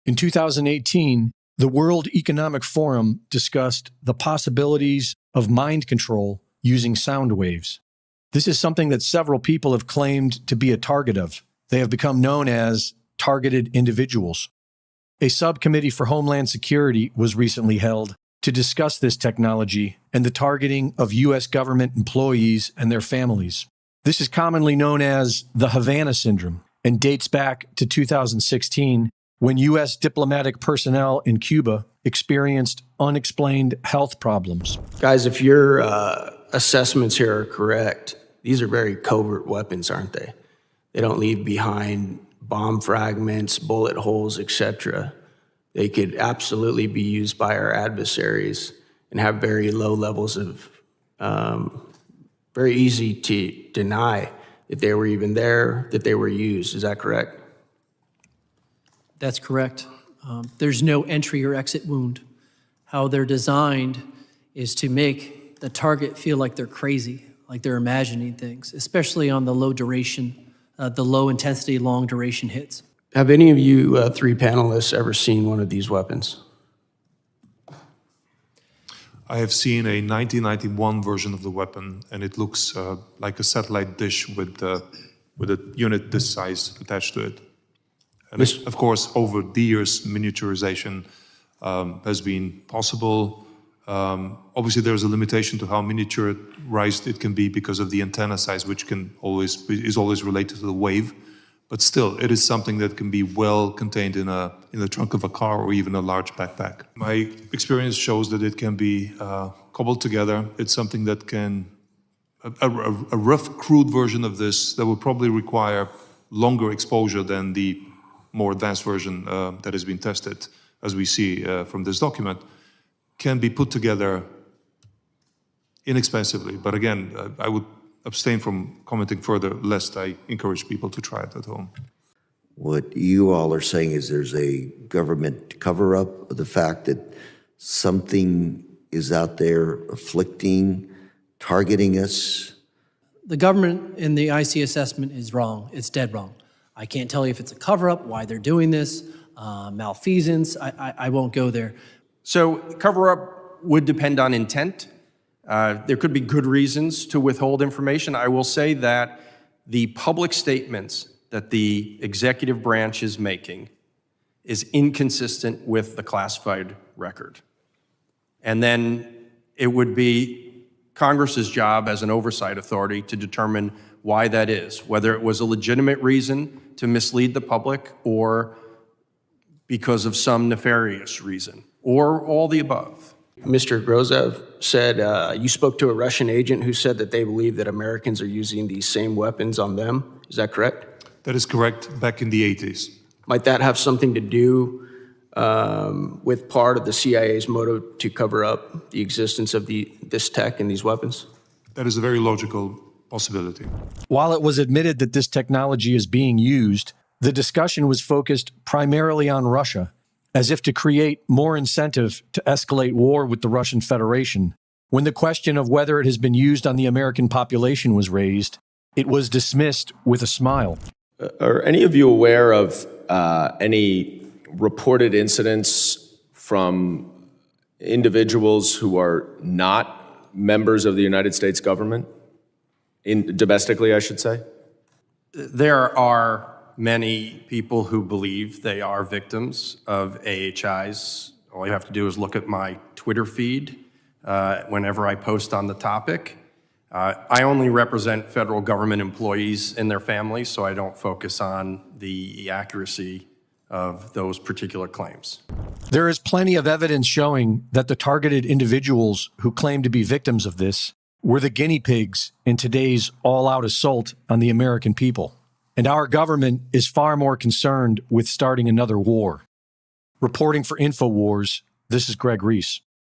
In 2018, the World Economic Forum discussed the possibilities of mind control using sound waves. This is something that several people have claimed to be a target of. They have become known as targeted individuals. A subcommittee for Homeland Security was recently held to discuss this technology and the targeting of U.S. government employees and their families. This is commonly known as the Havana Syndrome and dates back to 2016 when U.S. diplomatic personnel in Cuba experienced unexplained health problems. Guys, if your assessments here are correct, these are very covert weapons, aren't they? They don't leave behind bomb fragments, bullet holes, etc. They could absolutely be used by our adversaries and have very low levels of, very easy to deny that they were even there, that they were used. Is that correct? That's correct. There's no entry or exit wound. How they're designed is to make the target feel like they're crazy, like they're imagining things, especially on the low duration, the low intensity, long duration hits. Have any of you three panelists ever seen one of these weapons? I have seen a 1991 version of the weapon, and it looks like a satellite dish with a unit this size attached to it. And of course, over the years, miniaturization has been possible. Obviously, there's a limitation to how miniaturized it can be because of the antenna size, which is always related to the wave. But still, it is something that can be well contained in the trunk of a car or even a large backpack. My experience shows that it can be cobbled together. It's something that can, a rough, crude version of this that would probably require longer exposure than the more advanced version that has been tested, as we see from this document, can be put together inexpensively. But again, I would abstain from commenting further, lest I encourage people to try it at home. What you all are saying is there's a government cover-up of the fact that something is out there afflicting, targeting us. The government in the IC assessment is wrong. It's dead wrong. I can't tell you if it's a cover-up, why they're doing this, malfeasance. I won't go there. So cover-up would depend on intent. There could be good reasons to withhold information. I will say that the public statements that the executive branch is making is inconsistent with the classified record. And then it would be Congress's job as an oversight authority to determine why that is, whether it was a legitimate reason to mislead the public or because of some nefarious reason, or all the above. Mr. Grozev said you spoke to a Russian agent who said that they believe that Americans are using these same weapons on them. Is that correct? That is correct, back in the 80s. Might that have something to do with part of the CIA's motive to cover up the existence of this tech and these weapons? That is a very logical possibility. While it was admitted that this technology is being used, the discussion was focused primarily on Russia, as if to create more incentive to escalate war with the Russian Federation. When the question of whether it has been used on the American population was raised, it was dismissed with a smile. Are any of you aware of any reported incidents from individuals who are not members of the United States government? Domestically, I should say? There are many people who believe they are victims of AHIs. All you have to do is look at my Twitter feed whenever I post on the topic. I only represent federal government employees and their families, so I don't focus on the accuracy of those particular claims. There is plenty of evidence showing that the targeted individuals who claim to be victims of this were the guinea pigs in today's all-out assault on the American people. And our government is far more concerned with starting another war. Reporting for InfoWars, this is Greg Reese.